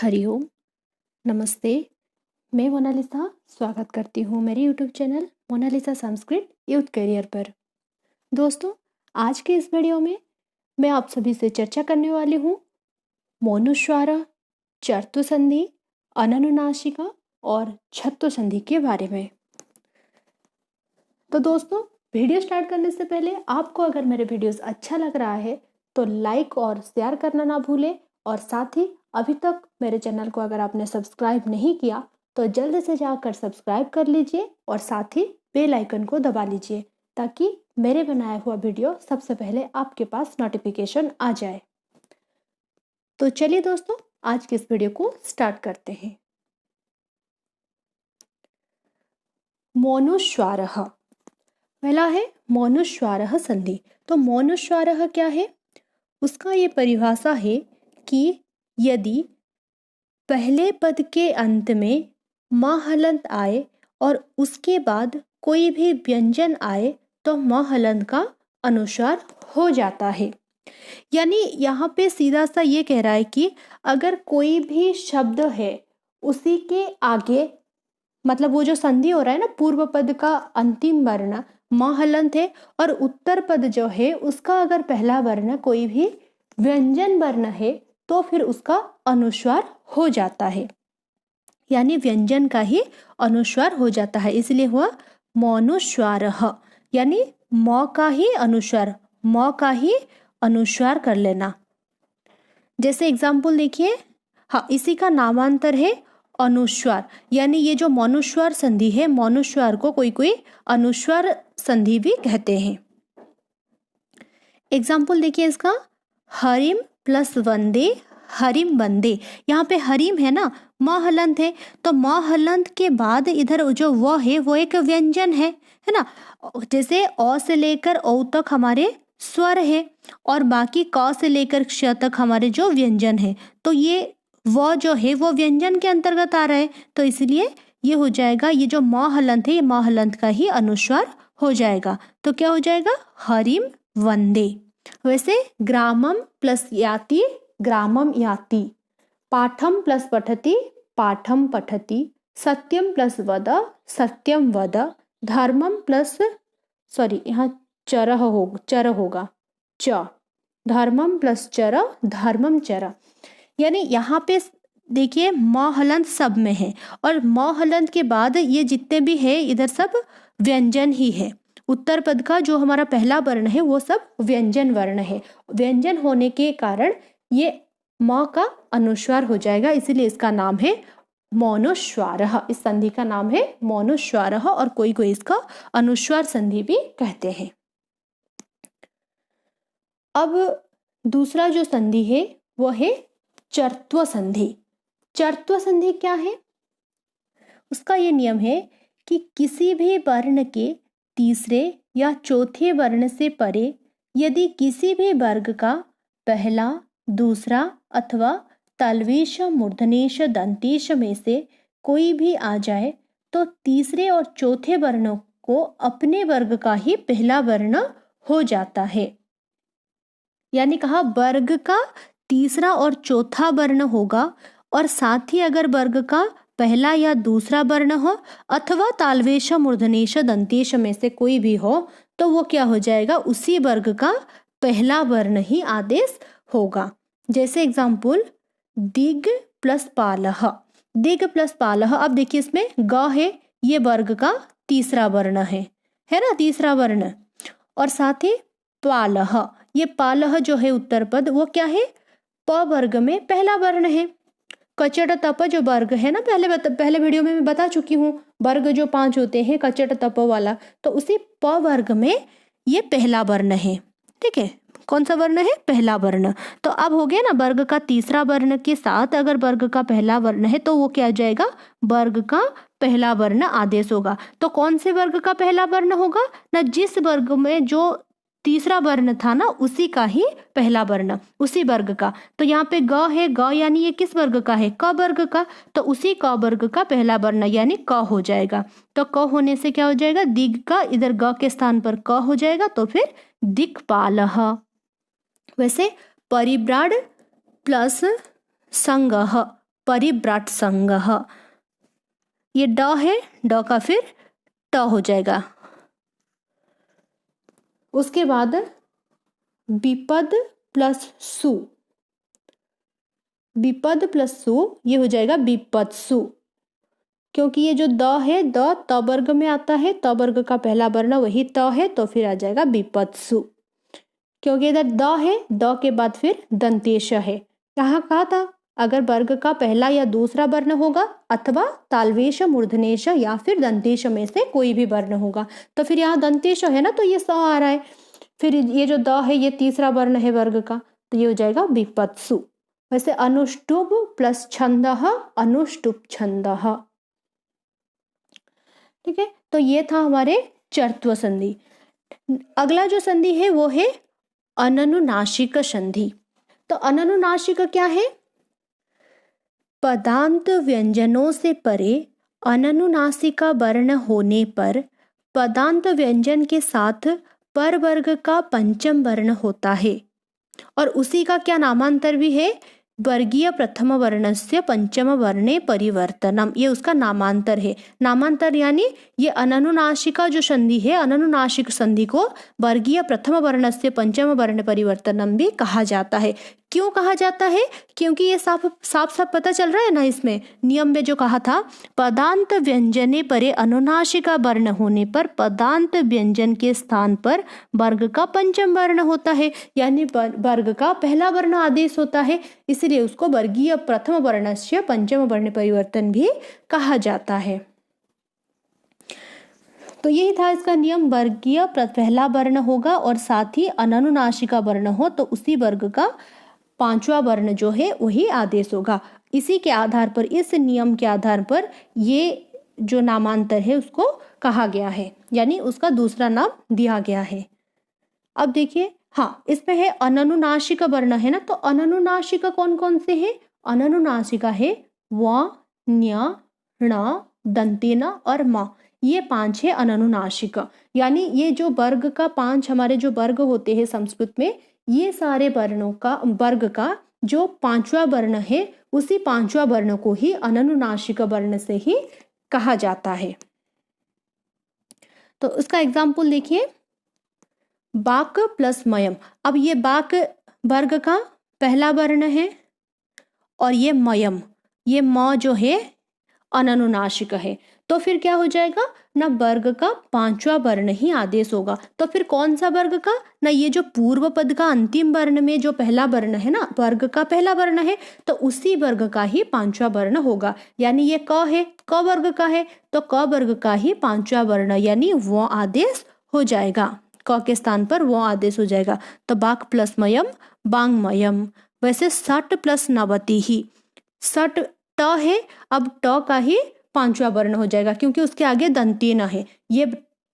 हरिओम, नमस्ते। मैं मोनालिसा स्वागत करती हूँ मेरे YouTube channel Monalisa Sanskrit youth career पर। दोस्तों, आज के इस वीडियो में मैं आप सभी से चर्चा करने वाली हूँ मोनुस्वार, चर्तु संधि, अनुनासिका और छत्तु संधि के बारे में। तो दोस्तों, वीडियो स्टार्ट करने से पहले आपको अगर मेरे वीडियोस अच्छा लग रहा है तो लाइक और शेयर करना ना भूलें, और साथ ही अभी तक मेरे चैनल को अगर आपने सब्सक्राइब नहीं किया तो जल्द से जाकर सब्सक्राइब कर लीजिए और साथ ही बेल आइकन को दबा लीजिए ताकि मेरे बनाया हुआ वीडियो सबसे पहले आपके पास नोटिफिकेशन आ जाए। तो चलिए दोस्तों, आज के इस वीडियो को स्टार्ट करते हैं। मोनुस्वारः, पहला है मोनुस्वारः संधि। तो मोनुस्वारः क्या है? उसका ये परिभाषा है कि यदि पहले पद के अंत में म हलंत आए और उसके बाद कोई भी व्यंजन आए तो म हलंत का अनुस्वार हो जाता है। यानी यहाँ पे सीधा सा ये कह रहा है कि अगर कोई भी शब्द है उसी के आगे, मतलब वो जो संधि हो रहा है ना, पूर्व पद का अंतिम वर्ण म हलंत है और उत्तर पद जो है उसका अगर पहला वर्ण कोई भी व्यंजन वर्ण है तो फिर उसका अनुस्वार हो जाता है, यानी व्यंजन का ही अनुस्वार हो जाता है। इसलिए हुआ मोनुस्वारः, यानी म का ही अनुस्वार, म का ही अनुस्वार कर लेना। जैसे एग्जाम्पल देखिए, हाँ, इसी का नामांतर है अनुस्वार, यानी ये जो मोनुस्वार संधि है, मोनुस्वार को कोई कोई अनुस्वार संधि भी कहते हैं। एग्जाम्पल देखिए इसका, हरिम प्लस वंदे, हरिम वंदे। यहाँ पे हरिम है ना, म हलंत है, तो म हलंत के बाद इधर जो व है वो एक व्यंजन है ना। जैसे अ से लेकर औ तक हमारे स्वर है और बाकी क से लेकर क्ष तक हमारे जो व्यंजन है, तो ये व जो है वो व्यंजन के अंतर्गत आ रहा है, तो इसलिए ये हो जाएगा, ये जो म हलंत है ये म हलंत का ही अनुस्वार हो जाएगा। तो क्या हो जाएगा? हरिम वंदे। वैसे ग्रामम प्लस याति, ग्रामम याति। पाठम प्लस पठति, पाठम पठति। सत्यम प्लस वद, सत्यम वद। धर्मम प्लस, सॉरी यहाँ चर होगा च, धर्मम प्लस चर, धर्मम चर। यानी यहाँ पे देखिए म हलंत सब में है और म हलंत के बाद ये जितने भी है इधर सब व्यंजन ही है। उत्तर पद का जो हमारा पहला वर्ण है वो सब व्यंजन वर्ण है। व्यंजन होने के कारण ये म का अनुस्वार हो जाएगा, इसीलिए इसका नाम है मोनुस्वारः। इस संधि का नाम है मोनुस्वारः और कोई कोई इसका अनुस्वार संधि भी कहते हैं। अब दूसरा जो संधि है वो है चर्त्व संधि। चर्त्व संधि क्या है? उसका ये नियम है कि किसी भी वर्ण के तीसरे या चौथे वर्ण से परे यदि किसी भी वर्ग का पहला, दूसरा अथवा तालवेश, मूर्धनेश, दंतेश में से कोई भी आ जाए तो तीसरे और चौथे वर्णों को अपने वर्ग का ही पहला वर्ण हो जाता है। यानी कहा वर्ग का तीसरा और चौथा वर्ण होगा और साथ ही अगर वर्ग का पहला या दूसरा वर्ण हो अथवा तालवेश, मूर्धनेश, दंतेश में से कोई भी हो तो वो क्या हो जाएगा? उसी वर्ग का पहला वर्ण ही आदेश होगा। जैसे एग्जाम्पल, दिग प्लस पालः। दिग प्लस पालः, अब देखिए इसमें ग है, ये वर्ग का तीसरा वर्ण है ना, तीसरा वर्ण। और साथ ही पालः, ये पालः जो है उत्तर पद वो क्या है? प वर्ग में पहला वर्ण है। कचट तप जो वर्ग है ना, पहले वीडियो में मैं बता चुकी हूँ, वर्ग जो 5 होते हैं कचट तप वाला, तो उसी प वर्ग में ये पहला वर्ण है। ठीक है, कौन सा वर्ण है? पहला वर्ण। तो अब हो गया ना, वर्ग का तीसरा वर्ण के साथ अगर वर्ग का पहला वर्ण है तो वो क्या आ जाएगा? वर्ग का पहला वर्ण आदेश होगा। तो कौन से वर्ग का पहला वर्ण होगा ना? जिस वर्ग में जो तीसरा वर्ण था ना उसी का ही पहला वर्ण, उसी वर्ग का। तो यहाँ पे ग है, ग यानी ये किस वर्ग का है? क वर्ग का। तो उसी क वर्ग का पहला वर्ण यानी क हो जाएगा। तो क होने से क्या हो जाएगा? दिग का इधर ग के स्थान पर क हो जाएगा, तो फिर दिक्पालः। वैसे परिव्राड प्लस संगः, परिव्राट संगः। ये ड है, ड का फिर ट हो जाएगा। उसके बाद विपद प्लस सु, विपद प्लस सु ये हो जाएगा विपत्सु। क्योंकि ये जो द है, द त वर्ग में आता है, त वर्ग का पहला वर्ण वही त है, तो फिर आ जाएगा विपत्सु। क्योंकि इधर द है, द के बाद फिर दंतेश है। यहाँ कहा था अगर वर्ग का पहला या दूसरा वर्ण होगा अथवा तालवेश, मूर्धनेश या फिर दंतेश में से कोई भी वर्ण होगा, तो फिर यहाँ दंतेश है ना, तो ये स आ रहा है। फिर ये जो द है ये तीसरा वर्ण है वर्ग का, तो ये हो जाएगा विपत्सु। वैसे अनुष्टुभ प्लस छंदः, अनुष्टुप छंदः। ठीक है, तो ये था हमारे चर्त्व संधि। अगला जो संधि है वो है अननुनासिक संधि। तो अननुनासिक क्या है? पदांत व्यंजनों से परे अननुनासिका वर्ण होने पर पदांत व्यंजन के साथ पर वर्ग का पंचम वर्ण होता है, और उसी का क्या नामांतर भी है? वर्गीय प्रथम वर्णस्य पंचम वर्णे परिवर्तनम, ये उसका नामांतर है। नामांतर यानी ये अननुनासिका जो संधि है, अननुनासिक संधि को वर्गीय प्रथम वर्णस्य पंचम वर्ण परिवर्तनम भी कहा जाता है। क्यों कहा जाता है? क्योंकि ये साफ साफ पता चल रहा है ना, इसमें नियम में जो कहा था पदांत व्यंजने परे अनुनासिका वर्ण होने पर पदांत व्यंजन के स्थान पर वर्ग का पंचम वर्ण होता है, यानी वर्ग का पहला वर्ण आदेश होता है, इसलिए उसको वर्गीय प्रथम वर्णस्य पंचम वर्ण परिवर्तन भी कहा जाता है। तो यही था इसका नियम, वर्गीय पहला वर्ण होगा और साथ ही अननुनासिका वर्ण हो तो उसी वर्ग का पांचवा वर्ण जो है वही आदेश होगा। इसी के आधार पर, इस नियम के आधार पर ये जो नामांतर है उसको कहा गया है, यानी उसका दूसरा नाम दिया गया है। अब देखिए, हाँ इसमें है अननुनासिक वर्ण है ना, तो अननुनासिक कौन कौन से है? अननुनासिका है व, न्य, ण, दंतेन और म, ये 5 है अननुनासिक। यानी ये जो वर्ग का 5 हमारे जो वर्ग होते हैं संस्कृत में, ये सारे वर्णों का वर्ग का जो पांचवा वर्ण है उसी पांचवा वर्ण को ही अननुनासिक वर्ण से ही कहा जाता है। तो उसका एग्जाम्पल देखिए, बाक प्लस मयम। अब ये बाक वर्ग का पहला वर्ण है और ये मयम, ये म जो है अननुनासिक है, तो फिर क्या हो जाएगा ना, वर्ग का पांचवा वर्ण ही आदेश होगा। तो फिर कौन सा वर्ग का ना, ये जो पूर्व पद का अंतिम वर्ण में जो पहला वर्ण है ना, वर्ग का पहला वर्ण है, तो उसी वर्ग का ही पांचवा वर्ण होगा। यानी ये क है, क वर्ग का है, तो क वर्ग का ही पांचवा वर्ण यानी वो आदेश हो जाएगा, क के स्थान पर वो आदेश हो जाएगा। तो बाक प्लस मयम, बांग मयम। वैसे सट प्लस नवति ही, सट ट है, अब ट का ही पांचवा वर्ण हो जाएगा क्योंकि उसके आगे दंतेन है। ये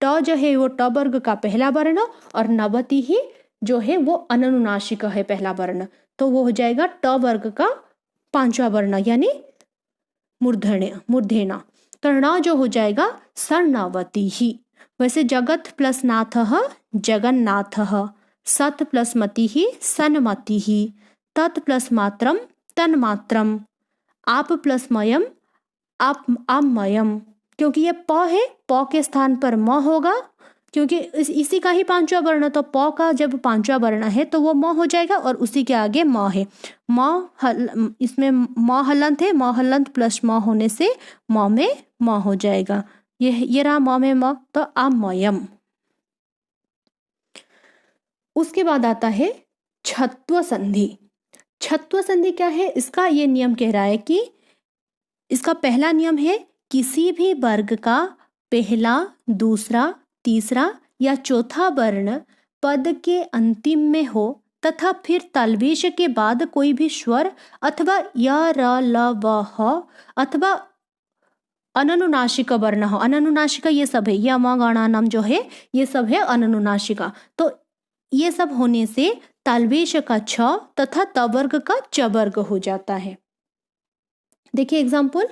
ट जो है वो ट वर्ग का पहला वर्ण और नवति ही जो है वो अननुनासिक है पहला वर्ण, तो वो हो जाएगा ट वर्ग का पांचवा वर्ण यानी मूर्धन्य। तो ण जो हो जाएगा सर्णावती ही। वैसे जगत प्लस नाथ जगन्नाथ, सत प्लस मति ही सन्मति ही, तत् प्लस मात्रम तन्मात्रम, आप प्लस मयम आप मयम। क्योंकि ये प है, प के स्थान पर म होगा क्योंकि इसी का ही पांचवा वर्ण, तो प का जब पांचवा वर्ण है तो वो म हो जाएगा और उसी के आगे म है। इसमें म हलंत है, म हलंत प्लस म होने से म में म हो जाएगा। ये रहा म में म, तो अमयम। उसके बाद आता है छत्व संधि। छत्व संधि क्या है? इसका ये नियम कह रहा है कि इसका पहला नियम है किसी भी वर्ग का पहला, दूसरा, तीसरा या चौथा वर्ण पद के अंतिम में हो तथा फिर तलवेश के बाद कोई भी स्वर अथवा य, र, ल, व, ह अथवा अननुनासिका वर्ण हो। अननुनासिका ये सब है, यम, गण, नम जो है ये सब है अननुनासिका। तो ये सब होने से तालवेश का छ तथा तवर्ग का च वर्ग हो जाता है। देखिए एग्जाम्पल,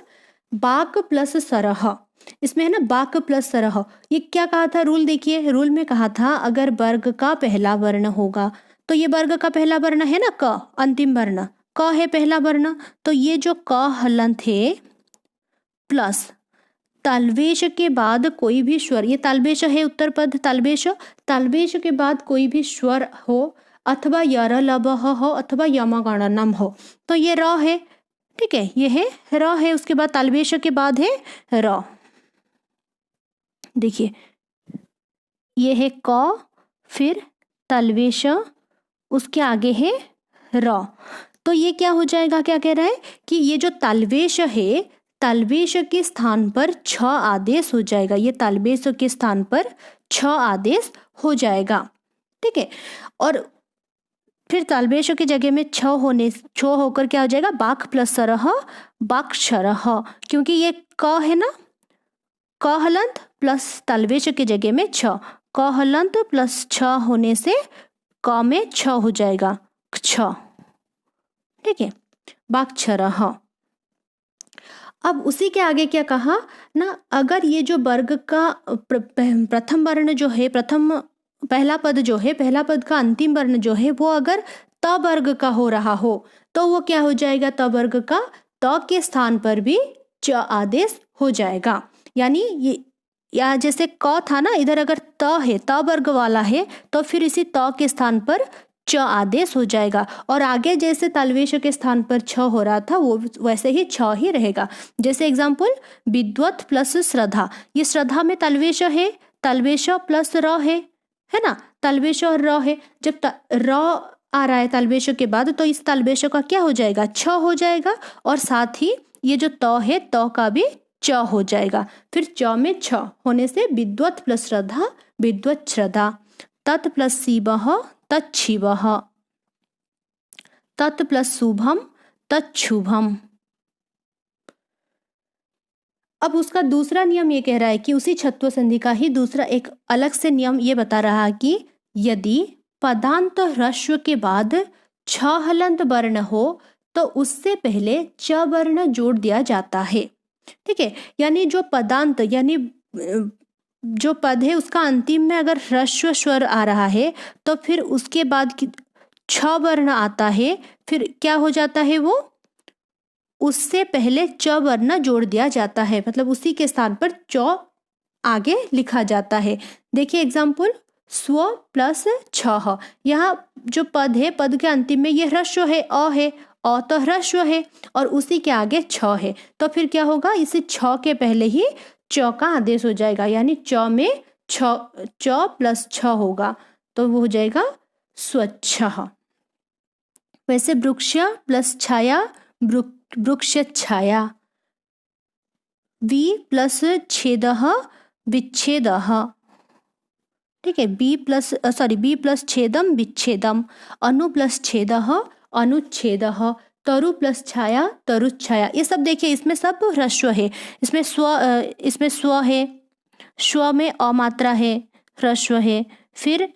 बाक प्लस सरह, इसमें है ना बाक प्लस सरह, ये क्या कहा था रूल? देखिए रूल में कहा था अगर वर्ग का पहला वर्ण होगा, तो ये वर्ग का पहला वर्ण है ना क, अंतिम वर्ण, क है पहला वर्ण, तो ये जो क हलंत है प्लस तालवेश के बाद कोई भी स्वर, ये तालवेश है उत्तर पद तालवेश, तालवेश के बाद कोई भी स्वर हो अथवा यर लब हो अथवा यमगणनम हो, तो ये र है। ठीक है, ये है र है, उसके बाद तालवेश के बाद है र। देखिए ये है क, फिर तालवेश, उसके आगे है र। तो ये क्या हो जाएगा, क्या कह रहा है कि ये जो तालवेश है, तालवेश के स्थान पर छ आदेश हो जाएगा, ये तालवेश के स्थान पर छ आदेश हो जाएगा। ठीक है, और फिर तालवेश की जगह में छ होकर क्या हो जाएगा, बाक प्लस सरह बाक्षरह, क्योंकि ये क है ना, क हलंत प्लस तालवेश की जगह में छ, क हलंत प्लस छ होने से क में छ हो जाएगा, छ। ठीक है, बाक्षरह। अब उसी के आगे क्या कहा ना, अगर ये जो वर्ग का प्रथम वर्ण जो है, पहला पद जो है, पहला पद का अंतिम वर्ण जो है वो अगर त वर्ग का हो रहा हो तो वो क्या हो जाएगा, त वर्ग का त के स्थान पर भी च आदेश हो जाएगा। यानी ये या जैसे क था ना, इधर अगर त है, त वर्ग वाला है, तो फिर इसी त के स्थान पर च आदेश हो जाएगा, और आगे जैसे तालवेश के स्थान पर छ हो रहा था वो वैसे ही छ ही रहेगा। जैसे एग्जाम्पल विद्वत प्लस श्रद्धा, ये श्रद्धा में तालवेश है, तालवेश प्लस र है ना, तालवेश और र है। जब र आ रहा है तालवेश के बाद तो इस तालवेश का क्या हो जाएगा, छ हो जाएगा, और साथ ही ये जो त है, त का भी च हो जाएगा। फिर च में छ होने से विद्वत प्लस श्रद्धा विद्वत श्रद्धा, तत् प्लस शिवः तच्छिवः, तत् प्लस शुभम तच्छुभम। अब उसका दूसरा नियम ये कह रहा है कि उसी छत्व संधि का ही दूसरा एक अलग से नियम ये बता रहा है कि यदि पदांत ह्रस्व के बाद छ हलंत वर्ण हो तो उससे पहले च वर्ण जोड़ दिया जाता है। ठीक है, यानी जो पदांत यानी जो पद है उसका अंतिम में अगर ह्रस्व स्वर आ रहा है तो फिर उसके बाद छ वर्ण आता है, फिर क्या हो जाता है, वो उससे पहले च वर्ण जोड़ दिया जाता है, मतलब उसी के स्थान पर च आगे लिखा जाता है। देखिए एग्जाम्पल स्व प्लस छ, यहाँ जो पद है, पद के अंतिम में ये ह्रस्व है, अ तो ह्रस्व है और उसी के आगे छ है, तो फिर क्या होगा, इसे छ के पहले ही च का आदेश हो जाएगा, यानी च में च प्लस छ होगा तो वो हो जाएगा स्वच्छ। वैसे वृक्ष प्लस छाया वृक्ष छाया, वि प्लस छेदः विच्छेदः। ठीक है, बी प्लस छेदम विच्छेदम, अनु प्लस छेदः अनुच्छेदः, तरु प्लस छाया तरुच्छाया। ये सब देखिए इसमें सब ह्रस्व है, इसमें स्व है, स्व में अमात्रा है, ह्रस्व है, फिर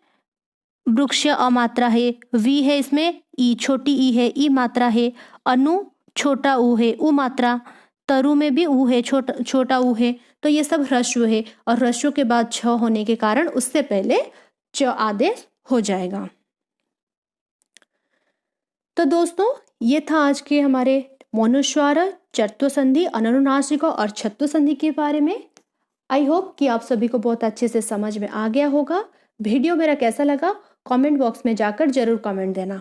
वृक्ष अमात्रा है, वी है, इसमें ई छोटी ई है, ई मात्रा है, अनु छोटा ऊ है, ऊ मात्रा, तरु में भी ऊ है, छोटा ऊ है, तो ये सब ह्रस्व है और ह्रस्व के बाद छ होने के कारण उससे पहले च आदेश हो जाएगा। तो दोस्तों ये था आज के हमारे मोनुस्वार, चत्व संधि, अनुनासिक और छत्व संधि के बारे में। आई होप कि आप सभी को बहुत अच्छे से समझ में आ गया होगा। वीडियो मेरा कैसा लगा कमेंट बॉक्स में जाकर जरूर कमेंट देना।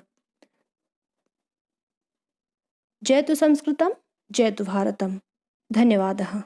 जय तु संस्कृतम जय तु भारतम। धन्यवादः।